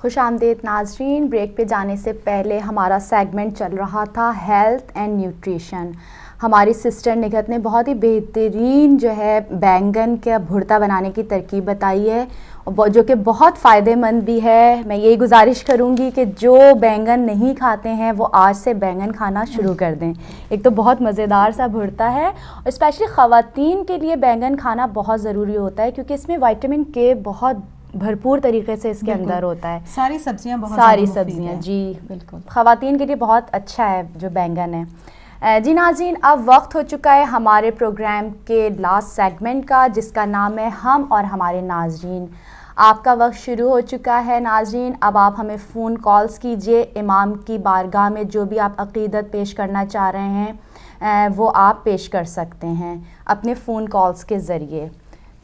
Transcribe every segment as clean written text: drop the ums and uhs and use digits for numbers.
خوش آمدید ناظرین. بریک پہ جانے سے پہلے ہمارا سیگمنٹ چل رہا تھا ہیلتھ اینڈ نیوٹریشن. ہماری سسٹر نگہت نے بہت ہی بہترین جو ہے بینگن کا بھرتا بنانے کی ترکیب بتائی ہے جو کہ بہت فائدہ مند بھی ہے. میں یہی گزارش کروں گی کہ جو بینگن نہیں کھاتے ہیں وہ آج سے بینگن کھانا شروع کر دیں. ایک تو بہت مزیدار سا بھرتا ہے اور اسپیشلی خواتین کے لیے بینگن کھانا بہت ضروری ہوتا ہے کیونکہ اس میں وائٹامن کے بہت بھرپور طریقے سے اس کے اندر ہوتا ہے. ساری سبزیاں جی بالکل خواتین کے لیے بہت اچھا ہے جو بینگن ہے. جی ناظرین، اب وقت ہو چکا ہے ہمارے پروگرام کے لاسٹ سیگمنٹ کا جس کا نام ہے ہم اور ہمارے ناظرین. آپ کا وقت شروع ہو چکا ہے ناظرین. اب آپ ہمیں فون کالز کیجئے. امام کی بارگاہ میں جو بھی آپ عقیدت پیش کرنا چاہ رہے ہیں وہ آپ پیش کر سکتے ہیں اپنے فون کالز کے ذریعے.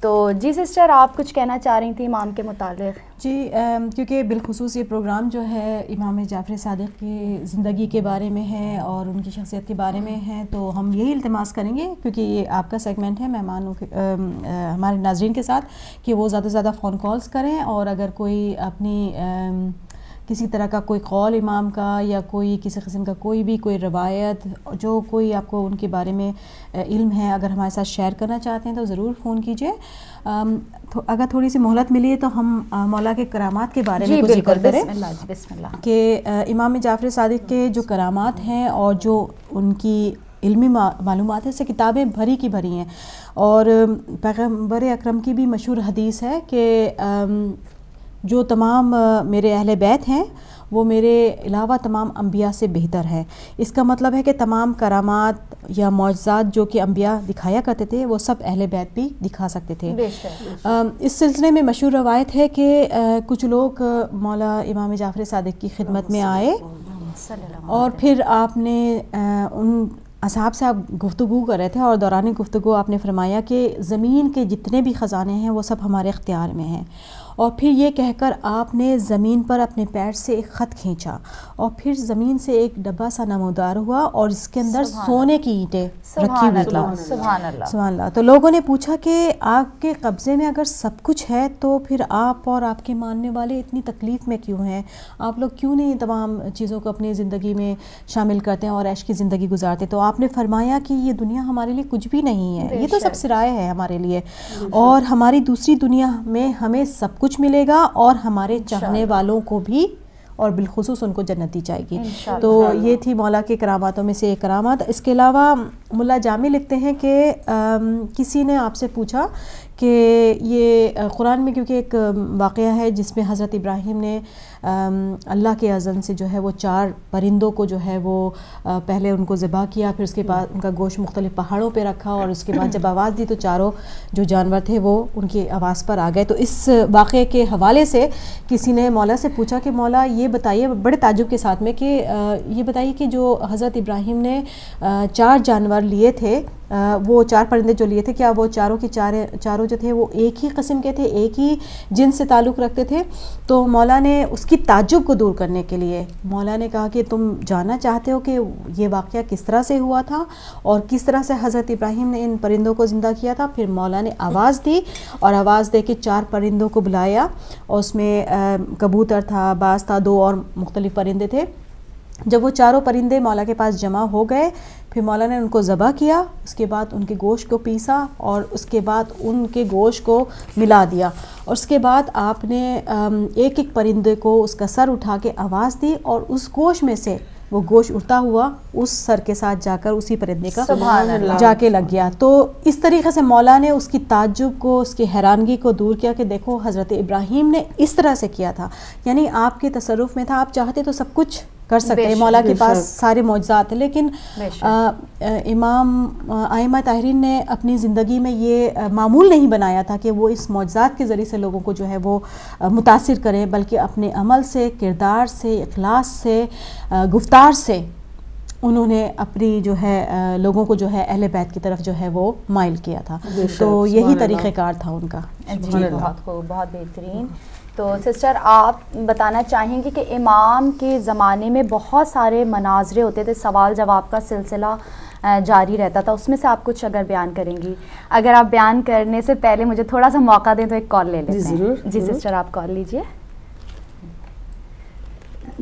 تو جی سسٹر، آپ کچھ کہنا چاہ رہی تھیں امام کے متعلق؟ جی کیونکہ بالخصوص یہ پروگرام جو ہے امام جعفر صادق کی زندگی کے بارے میں ہے اور ان کی شخصیت کے بارے میں ہے، تو ہم یہی التماس کریں گے کیونکہ یہ آپ کا سیگمنٹ ہے مہمانوں کے ہمارے ناظرین کے ساتھ کہ وہ زیادہ سے زیادہ فون کالز کریں، اور اگر کوئی اپنی کسی طرح کا کوئی قول امام کا یا کوئی کسی قسم کا کوئی روایت جو کوئی آپ کو ان کے بارے میں علم ہے اگر ہمارے ساتھ شیئر کرنا چاہتے ہیں تو ضرور فون کیجئے. اگر تھوڑی سی مہلت ملی ہے تو ہم مولا کے کرامات کے بارے میں کچھ ذکر کریں. بسم اللہ. کہ امام جعفر صادق کے جو کرامات ہیں اور جو ان کی علمی معلومات ہیں سے کتابیں بھری کی بھری ہیں، اور پیغمبر اکرم کی بھی مشہور حدیث ہے کہ جو تمام میرے اہل بیت ہیں وہ میرے علاوہ تمام انبیاء سے بہتر ہے. اس کا مطلب ہے کہ تمام کرامات یا معجزات جو کہ انبیاء دکھایا کرتے تھے وہ سب اہل بیت بھی دکھا سکتے تھے. اس سلسلے میں مشہور روایت ہے کہ کچھ لوگ مولا امام جعفر صادق کی خدمت میں آئے اور پھر آپ نے ان اصحاب سے آپ گفتگو کر رہے تھے اور دوران گفتگو آپ نے فرمایا کہ زمین کے جتنے بھی خزانے ہیں وہ سب ہمارے اختیار میں ہیں، اور پھر یہ کہہ کر آپ نے زمین پر اپنے پیر سے ایک خط کھینچا اور پھر زمین سے ایک ڈبہ سا نمودار ہوا اور اس کے اندر سونے کی اینٹیں رکھی ہوئی تھیں. سبحان اللہ. تو لوگوں نے پوچھا کہ آپ کے قبضے میں اگر سب کچھ ہے تو پھر آپ اور آپ کے ماننے والے اتنی تکلیف میں کیوں ہیں؟ آپ لوگ کیوں نہیں تمام چیزوں کو اپنی زندگی میں شامل کرتے ہیں اور عیش کی زندگی گزارتے؟ تو آپ نے فرمایا کہ یہ دنیا ہمارے لیے کچھ بھی نہیں ہے، یہ تو سب سرایہ ہے ہمارے لیے، اور ہماری دوسری دنیا میں ہمیں سب کچھ ملے گا اور ہمارے چاہنے والوں کو بھی، اور بالخصوص ان کو جنت دی جائے گی. تو یہ تھی مولا کے کراماتوں میں سے ایک کرامات. اس کے علاوہ ملا جامی لکھتے ہیں کہ کسی نے آپ سے پوچھا کہ یہ قرآن میں کیونکہ ایک واقعہ ہے جس میں حضرت ابراہیم نے اللہ کے اذن سے جو ہے وہ 4 پرندوں کو جو ہے وہ پہلے ان کو ذبح کیا، پھر اس کے بعد ان کا گوشت مختلف پہاڑوں پہ رکھا، اور اس کے بعد جب آواز دی تو چاروں جو جانور تھے وہ ان کی آواز پر آ گئے. تو اس واقعے کے حوالے سے کسی نے مولا سے پوچھا کہ مولا یہ بتائیے بڑے تعجب کے ساتھ میں کہ یہ بتائیے کہ جو حضرت ابراہیم نے 4 جانور لیے تھے، وہ 4 پرندے جو لیے تھے، کیا وہ چاروں کے چاروں جو تھے وہ ایک ہی قسم کے تھے، ایک ہی جنس سے تعلق رکھتے تھے؟ تو مولا نے اس کی تعجب کو دور کرنے کے لیے مولا نے کہا کہ تم جاننا چاہتے ہو کہ یہ واقعہ کس طرح سے ہوا تھا اور کس طرح سے حضرت ابراہیم نے ان پرندوں کو زندہ کیا تھا؟ پھر مولا نے آواز دی اور آواز دے کے 4 پرندوں کو بلایا، اور اس میں کبوتر تھا، باز تھا، 2 اور مختلف پرندے تھے. جب وہ 4 پرندے مولا کے پاس جمع ہو گئے پھر مولا نے ان کو ذبح کیا، اس کے بعد ان کے گوشت کو پیسا اور اس کے بعد ان کے گوشت کو ملا دیا، اور اس کے بعد آپ نے ایک ایک پرندے کو اس کا سر اٹھا کے آواز دی اور اس گوشت میں سے وہ گوشت اڑتا ہوا اس سر کے ساتھ جا کر اسی پرندے کا جا کے لگ گیا. تو اس طریقے سے مولا نے اس کی تعجب کو، اس کی حیرانگی کو دور کیا کہ دیکھو حضرت ابراہیم نے اس طرح سے کیا تھا، یعنی آپ کے تصرف میں تھا، آپ چاہتے تو سب کچھ کر سکتے ہیں، مولا کے پاس سارے معجزات ہیں، لیکن امام ائمہ طاہرین نے اپنی زندگی میں یہ معمول نہیں بنایا تھا کہ وہ اس معجزات کے ذریعے سے لوگوں کو جو ہے وہ متاثر کریں، بلکہ اپنے عمل سے، کردار سے، اخلاص سے، گفتار سے انہوں نے اپنی جو ہے لوگوں کو جو ہے اہل بیت کی طرف جو ہے وہ مائل کیا تھا. تو یہی طریقہ کار تھا ان کا. جی بہت خوب، بہت بہترین. تو سسٹر آپ بتانا چاہیں گی کہ امام کے زمانے میں بہت سارے مناظرے ہوتے تھے، سوال جواب کا سلسلہ جاری رہتا تھا، اس میں سے آپ کچھ اگر بیان کریں گی؟ اگر آپ بیان کرنے سے پہلے مجھے تھوڑا سا موقع دیں تو ایک کال لے لیتے ہیں. جی سسٹر آپ کال لیجئے.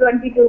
122।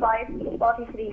543।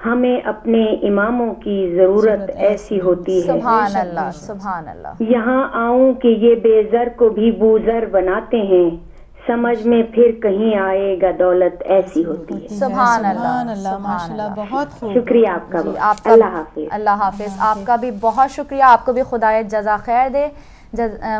ہمیں اپنے اماموں کی ضرورت ایسی ہوتی ہے. سبحان اللہ سبحان اللہ. یہاں آؤں کہ یہ بے زر کو بھی بوزر بناتے ہیں, سمجھ میں پھر کہیں آئے گا دولت ایسی ہوتی ہے. سبحان اللہ سبحان اللہ, ماشاء اللہ, بہت خوب. شکریہ آپ کا. آپ کا اللہ حافظ. اللہ حافظ. آپ کا بھی بہت شکریہ. آپ کو بھی خدا جزا خیر دے.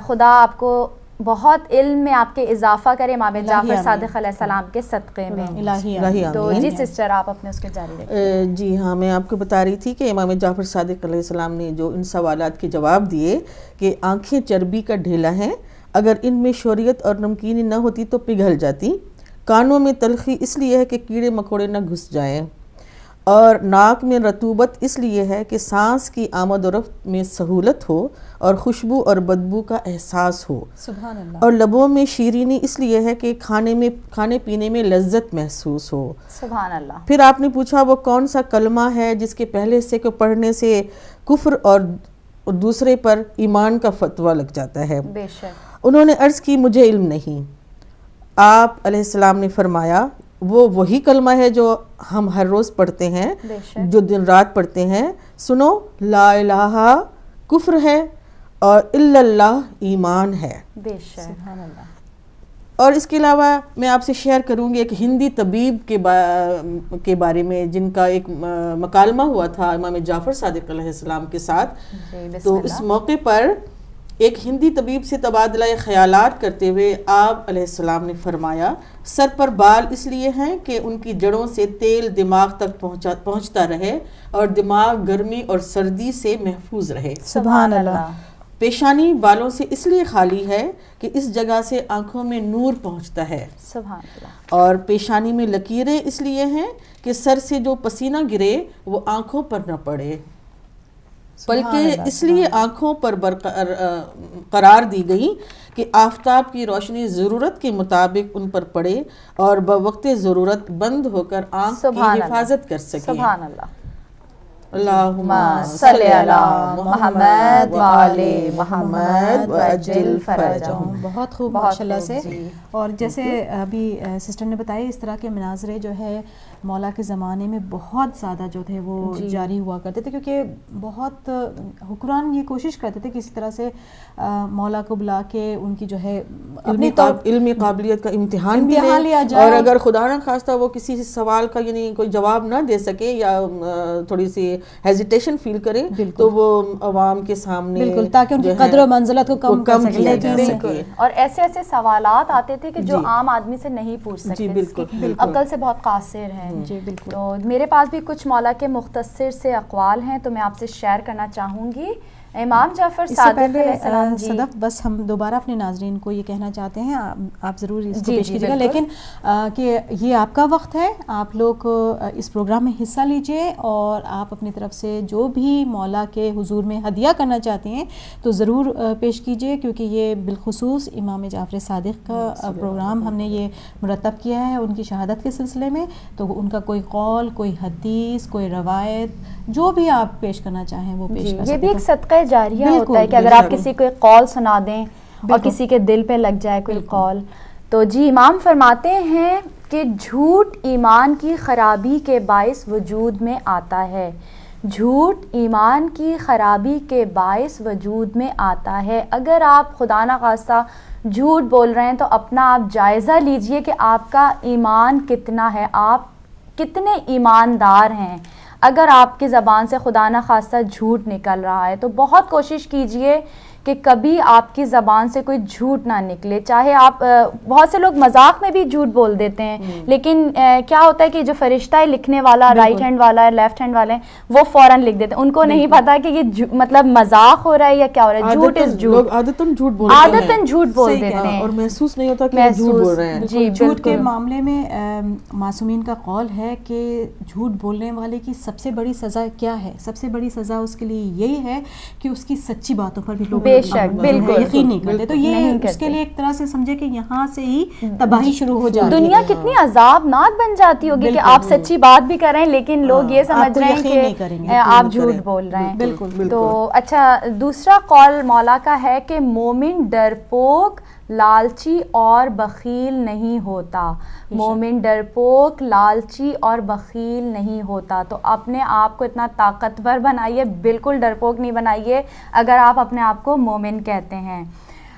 خدا آپ کو بہت علم میں آپ کے اضافہ کرے امام جعفر صادق علیہ السلام کے صدقے میں. الہی تو جی سسٹر آپ اپنے اس کے جاری رکھیں. جی ہاں, میں آپ کو بتا رہی تھی کہ امام جعفر صادق علیہ السلام نے جو ان سوالات کے جواب دیے کہ آنکھیں چربی کا ڈھیلا ہیں, اگر ان میں شوریت اور نمکینی نہ ہوتی تو پگھل جاتی. کانوں میں تلخی اس لیے ہے کہ کیڑے مکوڑے نہ گھس جائیں, اور ناک میں رطوبت اس لیے ہے کہ سانس کی آمد و رفت میں سہولت ہو اور خوشبو اور بدبو کا احساس ہو. سبحان اللہ. اور لبوں میں شیرینی اس لیے ہے کہ کھانے پینے میں لذت محسوس ہو. سبحان اللہ. پھر آپ نے پوچھا وہ کون سا کلمہ ہے جس کے پہلے سے کو پڑھنے سے کفر اور دوسرے پر ایمان کا فتویٰ لگ جاتا ہے. بے شک. انہوں نے عرض کی مجھے علم نہیں. آپ علیہ السلام نے فرمایا وہ وہی کلمہ ہے جو ہم ہر روز پڑھتے ہیں, جو دن رات پڑھتے ہیں. سنو, لا الہ کفر ہے اور الا اللہ ایمان ہے. بے شک. سبحان اللہ. اور اس کے علاوہ میں آپ سے شیئر کروں گی ایک ہندی طبیب کے بارے میں جن کا ایک مکالمہ ہوا تھا امام جعفر صادق علیہ السلام کے ساتھ. تو اس موقع پر ایک ہندی طبیب سے تبادلہ خیالات کرتے ہوئے آپ علیہ السلام نے فرمایا سر پر بال اس لیے ہیں کہ ان کی جڑوں سے تیل دماغ تک پہنچتا رہے اور دماغ گرمی اور سردی سے محفوظ رہے. سبحان اللہ. پیشانی بالوں سے اس لیے خالی ہے کہ اس جگہ سے آنکھوں میں نور پہنچتا ہے. سبحان اللہ. اور پیشانی میں لکیریں اس لیے ہیں کہ سر سے جو پسینہ گرے وہ آنکھوں پر نہ پڑے, بلکہ اس لیے آنکھوں پر قرار دی گئی کہ آفتاب کی روشنی ضرورت کے مطابق ان پر پڑے اور بوقت ضرورت بند ہو کر آنکھ کی حفاظت کر سکے. سبحان اللہ. اللہم صلی علی محمد وآلِ محمد وعجل فرجہم. بہت خوب ماشاءاللہ سے. اور جیسے ابھی سسٹر نے بتایا اس طرح کے مناظرے جو ہے مولا کے زمانے میں بہت زیادہ جو تھے وہ جاری ہوا کرتے تھے, کیونکہ بہت حکمران یہ کوشش کرتے تھے کسی طرح سے مولا کو بلا کے ان کی جو ہے علمی قابلیت کا امتحان بھی لیا جائے, اور اگر خدا نہ خواستہ وہ کسی سوال کا یعنی کوئی جواب نہ دے سکے یا تھوڑی سی ہیزیٹیشن فیل کرے تو وہ عوام کے سامنے بالکل, تاکہ ان کی قدر و منزلت کو کم کر سکے. اور ایسے ایسے سوالات آتے تھے کہ جو عام آدمی سے نہیں پوچھ سکتے, بالکل عقل سے بہت قاصر ہیں. جی بالکل. تو میرے پاس بھی کچھ مولا کے مختصر سے اقوال ہیں تو میں آپ سے شیئر کرنا چاہوں گی. امام جعفر صادق علیہ السلام. صدف بس ہم دوبارہ اپنے ناظرین کو یہ کہنا چاہتے ہیں, آپ ضرور اس کو پیش کیجیے گا, لیکن کہ یہ آپ کا وقت ہے, آپ لوگ اس پروگرام میں حصہ لیجئے اور آپ اپنی طرف سے جو بھی مولا کے حضور میں ہدیہ کرنا چاہتے ہیں تو ضرور پیش کیجئے, کیونکہ یہ بالخصوص امام جعفر صادق کا پروگرام ہم نے یہ مرتب کیا ہے ان کی شہادت کے سلسلے میں. تو ان کا کوئی قول, کوئی حدیث, کوئی روایت جو بھی آپ پیش کرنا چاہیں وہ پیش کر سکتے ہیں. یہ بھی ایک صدقہ جاریہ ہوتا ہے کہ اگر آپ کسی کو ایک قول سنا دیں اور کسی کے دل پہ لگ جائے کوئی قول. تو جی امام فرماتے ہیں کہ جھوٹ ایمان کی خرابی کے باعث وجود میں آتا ہے. جھوٹ ایمان کی خرابی کے باعث وجود میں آتا ہے. اگر آپ خدا نہ خواستہ جھوٹ بول رہے ہیں تو اپنا آپ جائزہ لیجئے کہ آپ کا ایمان کتنا ہے, آپ کتنے ایماندار ہیں. اگر آپ کی زبان سے خدا نہ خواستہ جھوٹ نکل رہا ہے تو بہت کوشش کیجئے کہ کبھی آپ کی زبان سے کوئی جھوٹ نہ نکلے. چاہے آپ بہت سے لوگ مذاق میں بھی جھوٹ بول دیتے ہیں, لیکن کیا ہوتا ہے کہ جو فرشتہ ہے لکھنے والا, رائٹ ہینڈ والا ہے, لیفٹ ہینڈ والے ہیں, وہ فوراً لکھ دیتے ہیں. ان کو نہیں پتا کہ یہ مطلب مذاق ہو رہا ہے یا کیا ہو رہا ہے. جھوٹ از جھوٹ, عادتاً جھوٹ بول دیتے ہیں اور محسوس نہیں ہوتا کہ جھوٹ بول رہے ہیں. جی جھوٹ کے معاملے میں معصومین کا قول ہے کہ جھوٹ بولنے والے کی سب سے بڑی سزا کیا ہے؟ سب سے بڑی سزا اس کے لیے یہی ہے کہ اس کی سچی باتوں پر بھی لوگ بالکل یقین نہیں کرتے. تو یہ اس کے لیے ایک طرح سے سمجھے کہ یہاں سے ہی تباہی شروع ہو جاتی ہے. دنیا کتنی عذابناک بن جاتی ہوگی کہ آپ سچی بات بھی کر رہے ہیں لیکن لوگ یہ سمجھ رہے ہیں کہ آپ جھوٹ بول رہے ہیں. بالکل. تو اچھا, دوسرا قول مولا کا ہے کہ مومن ڈرپوک لالچی اور بخیل نہیں ہوتا. مومن ڈرپوک، لالچی اور بخیل نہیں ہوتا. تو اپنے آپ کو اتنا طاقتور بنائیے، بالکل ڈرپوک نہیں بنائیے اگر آپ اپنے آپ کو مومن کہتے ہیں.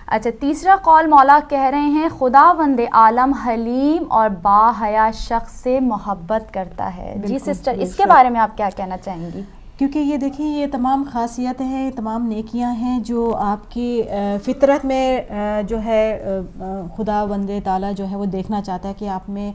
اچھا، تیسرا قول مولا کہہ رہے ہیں خداوند عالم حلیم اور با حیا شخص سے محبت کرتا ہے. جی سسٹر، اس کے بارے میں آپ کیا کہنا چاہیں گی؟ کیونکہ یہ دیکھیں یہ تمام خاصیتیں ہیں، یہ تمام نیکیاں ہیں جو آپ کی فطرت میں جو ہے خدا بند تعالیٰ جو ہے وہ دیکھنا چاہتا ہے کہ آپ میں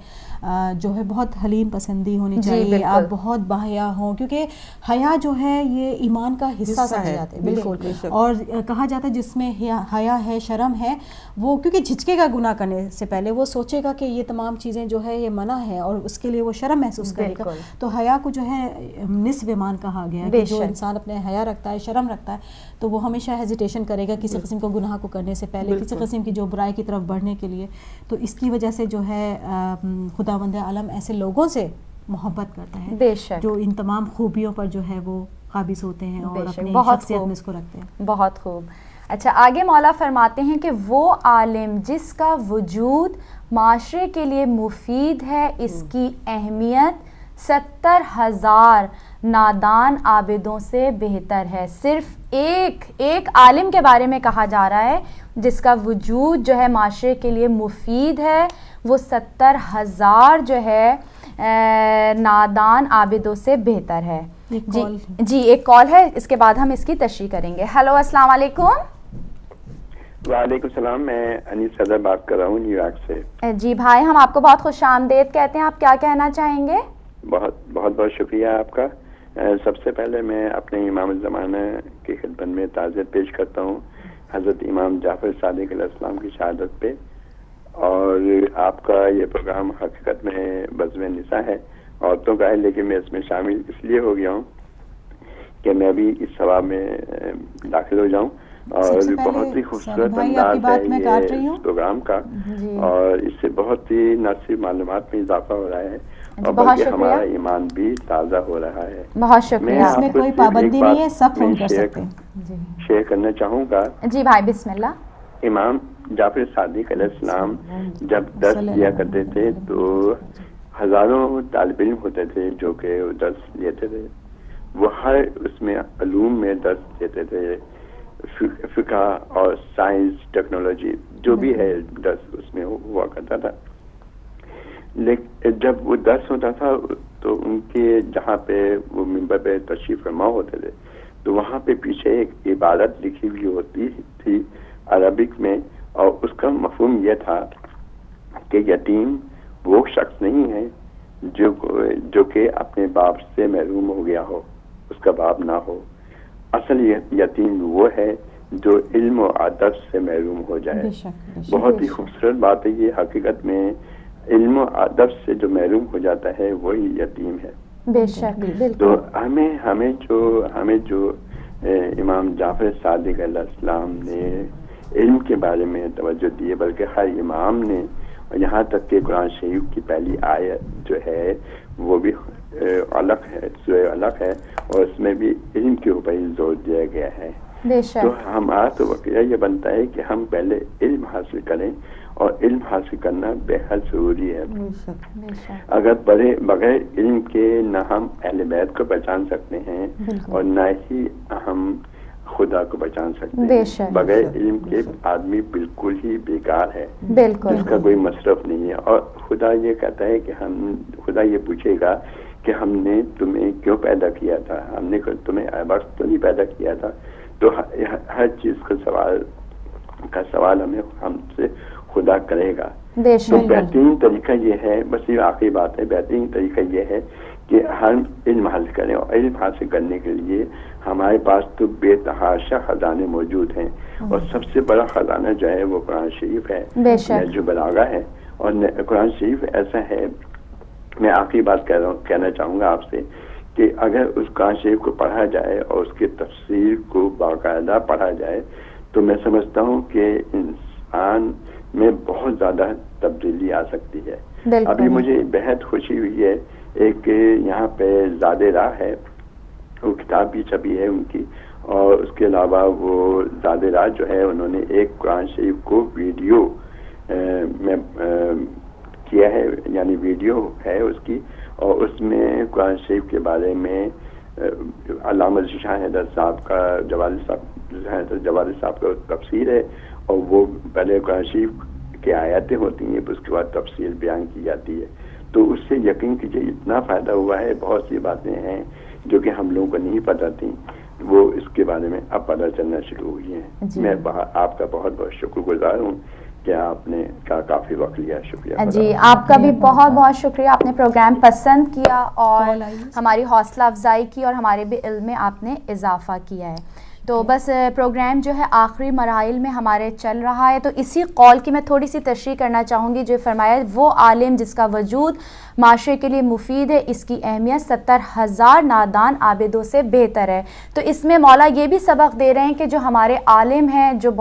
جو ہے بہت حلیم پسندی ہونی چاہیے، آپ بہت باحیا ہوں، کیونکہ حیا جو ہے یہ ایمان کا حصہ سمجھا جاتا ہے. بالکل. اور کہا جاتا ہے جس میں حیا ہے، شرم ہے، وہ کیونکہ جھجکے گا گناہ کرنے سے پہلے، وہ سوچے گا کہ یہ تمام چیزیں جو ہے یہ منع ہے اور اس کے لیے وہ شرم محسوس کرے گا. تو حیا کو جو ہے نصف ایمان کہا گیا ہے کہ جو انسان اپنے حیا رکھتا ہے، شرم رکھتا ہے، تو وہ ہمیشہ ہیزیٹیشن کرے گا کسی قسم کو گناہ کو کرنے سے پہلے، کسی قسم کی جو برائی کی طرف بڑھنے کے لیے. تو اس کی وجہ سے جو ہے خداوند عالم ایسے لوگوں سے محبت کرتا ہے جو ان تمام خوبیوں پر جو ہے وہ قابض ہوتے ہیں اور اپنی شخصیت میں اس کو رکھتے ہیں. بہت خوب. اچھا، آگے مولا فرماتے ہیں کہ وہ عالم جس کا وجود معاشرے کے لیے مفید ہے، اس کی اہمیت 70,000 نادان عابدوں سے بہتر ہے. صرف ایک عالم کے بارے میں کہا جا رہا ہے جس کا وجود جو ہے معاشرے کے لیے مفید ہے، وہ 70,000 جو ہے نادان عابدوں سے بہتر ہے. جی ایک کال ہے، اس کے بعد ہم اس کی تشریح کریں گے. ہیلو، السلام علیکم. وعلیکم السلام، میں انیس صدر بات کر رہا ہوں نیو یارک سے. جی بھائی، ہم آپ کو بہت خوش آمدید کہتے ہیں. آپ کیا کہنا چاہیں گے؟ بہت شکریہ آپ کا. سب سے پہلے میں اپنے امام الزمانہ کی خدمت میں تعزیت پیش کرتا ہوں حضرت امام جعفر صادق علیہ السلام کی شہادت پہ. اور آپ کا یہ پروگرام حقیقت میں بزم نساء ہے، عورتوں کا ہے، لیکن میں اس میں شامل اس لیے ہو گیا ہوں کہ میں بھی اس ثواب میں داخل ہو جاؤں. اور بہت ہی خوبصورت انداز ہے یہ اس پروگرام کا، اور اس سے بہت ہی نہ صرف معلومات میں اضافہ ہو رہا ہے اور بلکہ ہمارا ایمان بھی تازہ ہو رہا ہے. بہت شکریہ. اس میں کوئی پابندی نہیں ہے، سب فون کر سکتے ہیں. شیئر کرنا چاہوں گا. جی بھائی، بسم اللہ. امام جعفر صادق علیہ السلام جب درس دیا کرتے تھے تو ہزاروں طالب علم ہوتے تھے جو کہ درس لیتے تھے. وہ ہر اس میں علوم میں درس دیتے تھے، فقہ اور سائنس، ٹیکنالوجی، جو بھی ہے درس اس میں ہوا کرتا تھا. لیکن جب وہ درس ہوتا تھا تو ان کے جہاں پہ وہ ممبر پہ تشریف فرما ہوتے تھے تو وہاں پہ پیچھے ایک عبارت لکھی ہوئی ہوتی تھی عربک میں، اور اس کا مفہوم یہ تھا کہ یتیم وہ شخص نہیں ہے جو کہ اپنے باپ سے محروم ہو گیا ہو، اس کا باپ نہ ہو. اصل یتیم وہ ہے جو علم و ادب سے محروم ہو جائے. بہت ہی خوبصورت بات ہے یہ. حقیقت میں علم و ادب سے جو محروم ہو جاتا ہے وہی یتیم ہے. بے شک. تو ہمیں جو امام جعفر صادق علیہ السلام نے علم کے بارے میں توجہ دی ہے، بلکہ ہر امام نے، یہاں تک کہ قرآن شریف کی پہلی آیت جو ہے وہ بھی الگ ہے، سورہ الگ ہے، اور اس میں بھی علم کے اوپر ہی زور دیا گیا ہے. تو ہمارا تو واقعہ یہ بنتا ہے کہ ہم پہلے علم حاصل کریں، اور علم حاصل کرنا بے حد ضروری ہے. اگر بغیر علم کے نہ ہم اہل بیت کو پہچان سکتے ہیں اور نہ ہی ہم خدا کو پہچان سکتے ہیں. بغیر علم کے آدمی بالکل ہی بیکار ہے، جس کا کوئی مصرف نہیں ہے. اور خدا یہ کہتا ہے کہ خدا یہ پوچھے گا کہ ہم نے تمہیں کیوں پیدا کیا تھا، ہم نے تمہیں عبث تو نہیں پیدا کیا تھا. تو ہر چیز کا سوال ہم سے خدا کرے گا. تو بہترین طریقہ یہ ہے، بس یہ آخری بات ہے، بہترین طریقہ یہ ہے کہ ہم علم حاصل کریں. اور علم حاصل کرنے کے لیے ہمارے پاس تو بے تحاشا خزانے موجود ہیں، اور سب سے بڑا خزانہ جو ہے وہ قرآن شریف ہے، جو بلاغہ ہے. اور قرآن شریف ایسا ہے، میں آخری بات کہنا چاہوں گا آپ سے کہ اگر اس قرآن شریف کو پڑھا جائے اور اس کے تفسیر کو باقاعدہ پڑھا جائے تو میں سمجھتا ہوں کہ انسان میں بہت زیادہ تبدیلی آ سکتی ہے. ابھی مجھے بہت خوشی ہوئی ہے، ایک یہاں پہ زاد راہ ہے، وہ کتاب بھی چھپی ہے ان کی، اور اس کے علاوہ وہ زادہ راج جو ہے انہوں نے ایک قرآن شریف کو ویڈیو میں کیا ہے، یعنی ویڈیو ہے اس کی، اور اس میں قرآن شریف کے بارے میں علامہ شاہ حیدر صاحب کا جوالی صاحب کا تفسیر ہے، اور وہ پہلے قرآن شریف کی آیاتیں ہوتی ہیں، اس کے بعد تفصیل بیان کی جاتی ہے. تو اس سے یقین کیجیے اتنا فائدہ ہوا ہے. بہت سی باتیں ہیں جو کہ ہم لوگوں کو نہیں پتہ تھیں، وہ اس کے بارے میں اب پتہ چلنا شروع ہوئی ہیں. میں آپ کا بہت بہت شکر گزار ہوں کہ آپ نے کافی وقت لیا. شکریہ. جی آپ کا بھی بہت بہت شکریہ. آپ نے پروگرام پسند کیا اور ہماری حوصلہ افزائی کی اور ہمارے بھی علم میں آپ نے اضافہ کیا ہے. تو بس پروگرام جو ہے آخری مراحل میں ہمارے چل رہا ہے، تو اسی قول کی میں تھوڑی سی تشریح کرنا چاہوں گی جو فرمایا وہ عالم جس کا وجود معاشرے کے لیے مفید ہے، اس کی اہمیت 70,000 نادان عابدوں سے بہتر ہے. تو اس میں مولا یہ بھی سبق دے رہے ہیں کہ جو ہمارے عالم ہیں، جو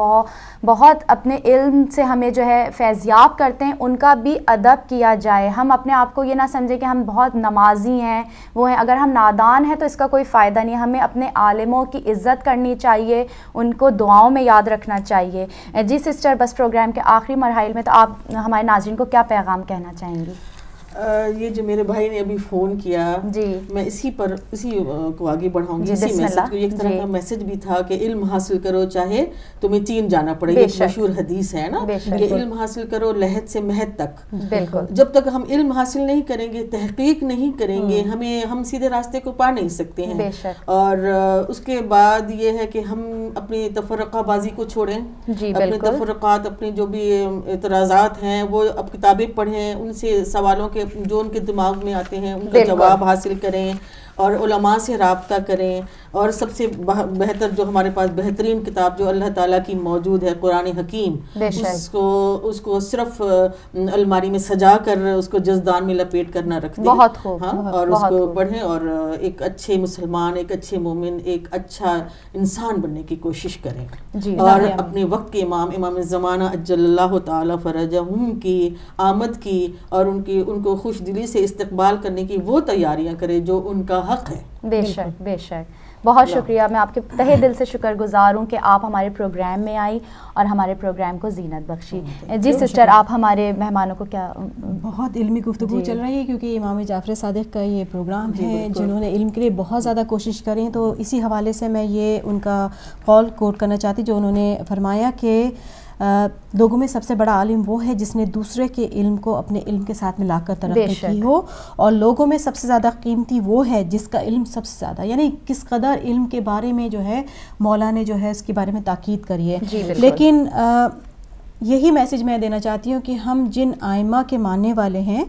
بہت اپنے علم سے ہمیں جو ہے فیضیاب کرتے ہیں، ان کا بھی ادب کیا جائے. ہم اپنے آپ کو یہ نہ سمجھیں کہ ہم بہت نمازی ہیں، وہ ہیں. اگر ہم نادان ہیں تو اس کا کوئی فائدہ نہیں. ہمیں اپنے عالموں کی عزت کرنی چاہیے، ان کو دعاؤں میں یاد رکھنا چاہیے. جی سسٹر، بس پروگرام کے آخری مراحل میں تو آپ ہمارے ناظرین کو کیا پیغام کہنا چاہیں گی؟ یہ جو میرے بھائی نے ابھی فون کیا، جی میں اسی کو آگے بڑھاؤں گی. اسی میسج کو ایک طرح کا میسج بھی تھا کہ علم حاصل کرو چاہے تمہیں چین جانا پڑے. ایک مشہور حدیث ہے نا کہ علم حاصل کرو لحد سے مہد تک. بالکل. جب تک ہم علم حاصل نہیں کریں گے، تحقیق نہیں کریں گے، ہم سیدھے راستے کو پا نہیں سکتے ہیں. اور اس کے بعد یہ ہے کہ ہم اپنی تفرقہ بازی کو چھوڑیں. اپنے تفرقات، اپنے جو بھی اعتراضات ہیں وہ اب کتابیں پڑھیں، ان سے سوالوں کے جو ان کے دماغ میں آتے ہیں ان کا جواب حاصل کریں اور علماء سے رابطہ کریں. اور سب سے بہتر جو ہمارے پاس بہترین کتاب جو اللہ تعالیٰ کی موجود ہے قرآن حکیم، اس کو صرف الماری میں سجا کر اس کو جزدان میں لپیٹ کر نہ رکھ دیں. اور اس کو پڑھیں اور ایک اچھے مسلمان، ایک اچھے مومن، ایک اچھا انسان بننے کی کوشش کریں. اور اپنے وقت کے امام زمانہ اجل اللہ تعالیٰ فرجہم کی آمد کی اور ان کو خوش دلی سے استقبال کرنے کی وہ تیاریاں کریں جو ان کا حق ہے. بے شک بے شک. بہت شکریہ. میں آپ کے تہہ دل سے شکر گزار ہوں کہ آپ ہمارے پروگرام میں آئی اور ہمارے پروگرام کو زینت بخشی. جی سسٹر، آپ ہمارے مہمانوں کو کیا؟ بہت علمی گفتگو چل رہی ہے کیونکہ امام جعفر صادق کا یہ پروگرام ہے جنہوں نے علم کے لیے بہت زیادہ کوشش کریں. تو اسی حوالے سے میں یہ ان کا قول کوٹ کرنا چاہتی جو انہوں نے فرمایا کہ لوگوں میں سب سے بڑا عالم وہ ہے جس نے دوسرے کے علم کو اپنے علم کے ساتھ ملا کر ترقی کی ہو، اور لوگوں میں سب سے زیادہ قیمتی وہ ہے جس کا علم سب سے زیادہ، یعنی کس قدر علم کے بارے میں جو ہے مولا نے جو ہے اس کے بارے میں تاکید کری ہے. لیکن یہی میسج میں دینا چاہتی ہوں کہ ہم جن آئمہ کے ماننے والے ہیں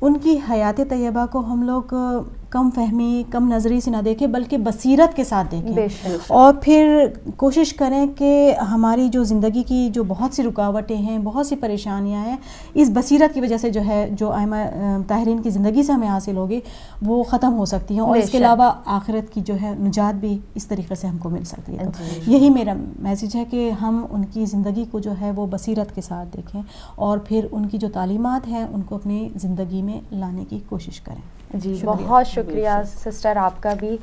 ان کی حیات طیبہ کو ہم لوگ کم فہمی، کم نظری سے نہ دیکھیں بلکہ بصیرت کے ساتھ دیکھیں، اور پھر کوشش کریں کہ ہماری جو زندگی کی جو بہت سی رکاوٹیں ہیں، بہت سی پریشانیاں ہیں، اس بصیرت کی وجہ سے جو ہے جو ائمہ طاہرین کی زندگی سے ہمیں حاصل ہوگی وہ ختم ہو سکتی ہیں، اور اس کے علاوہ آخرت کی جو ہے نجات بھی اس طریقے سے ہم کو مل سکتی ہے. تو یہی میرا میسج ہے کہ ہم ان کی زندگی کو جو ہے وہ بصیرت کے ساتھ دیکھیں اور پھر ان کی جو تعلیمات ہیں ان کو اپنی زندگی میں لانے کی کوشش کریں. جی بہت شکریہ سسٹر آپ کا بھی.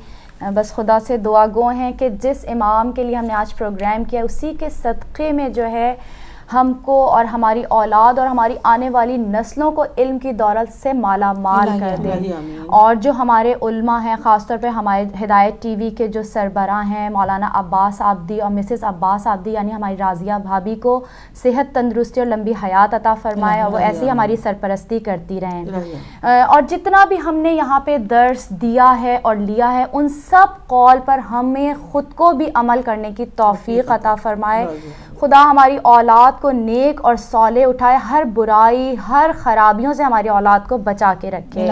بس خدا سے دعا گو ہیں کہ جس امام کے لیے ہم نے آج پروگرام کیا اسی کے صدقے میں جو ہے ہم کو اور ہماری اولاد اور ہماری آنے والی نسلوں کو علم کی دولت سے مالا مال کر دے. اور جو ہمارے علماء ہیں، خاص طور پہ ہمارے ہدایت ٹی وی کے جو سربراہ ہیں مولانا عباس آبدی اور مسز عباس آبدی یعنی ہماری راضیہ بھابھی کو صحت، تندرستی اور لمبی حیات عطا فرمائے اور وہ ایسی ہماری سرپرستی کرتی رہیں. اور جتنا بھی ہم نے یہاں پہ درس دیا ہے اور لیا ہے ان سب قول پر ہمیں خود کو بھی عمل کرنے کی توفیق عطا فرمائے. خدا ہماری اولاد کو نیک اور صالح اٹھائے، ہر برائی، ہر خرابیوں سے ہماری اولاد کو بچا کے رکھے.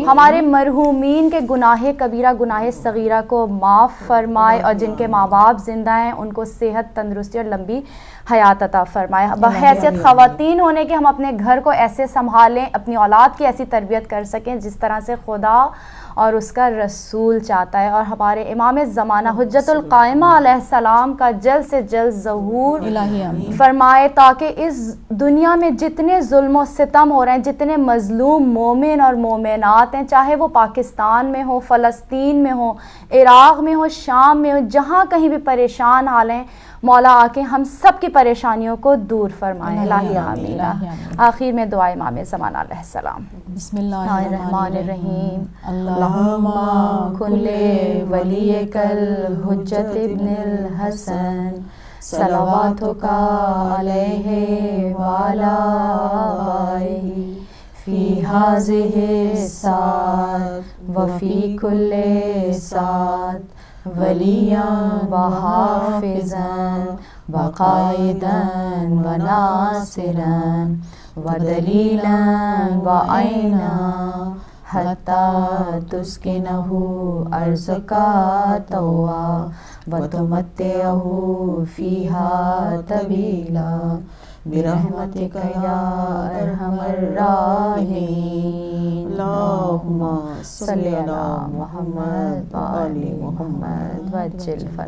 ہمارے مرحومین کے گناہ کبیرہ، گناہ صغیرہ کو معاف فرمائے، اور جن کے ماں باپ زندہ ہیں ان کو صحت، تندرستی اور لمبی حیات عطا فرمائے. بحیثیت خواتین ہونے کے ہم اپنے گھر کو ایسے سنبھالیں، اپنی اولاد کی ایسی تربیت کر سکیں جس طرح سے خدا اور اس کا رسول چاہتا ہے. اور ہمارے امام زمانہ حجت القائمہ علیہ السلام کا جلد سے جلد ظہور الہی آمین. فرمائے تاکہ اس دنیا میں جتنے ظلم و ستم ہو رہے ہیں، جتنے مظلوم مومن اور مومنات ہیں، چاہے وہ پاکستان میں ہو، فلسطین میں ہو، عراق میں ہو، شام میں ہو، جہاں کہیں بھی پریشان حال ہیں، مولا آ کے ہم سب کی پریشانیوں کو دور فرمائے. الہی آمین. آخر میں دعا امام زمان علیہ السلام. بسم اللہ الرحمن الرحیم. اللہم کن لولیک الحجت ابن الحسن صلواتک علیہ وعلی آبائہ فی ہذہ الساعۃ وفی کل ساعۃ ولیاً وحافظاً وقائداً وناصراً ودلیلاً وعیناً حتی تسکنہ ارضک طوعا وتمتعہ فیہا طویلا برحمتک یا ارحم الراحمین. اللہم صلی علی محمد و آل محمد وعجل فرج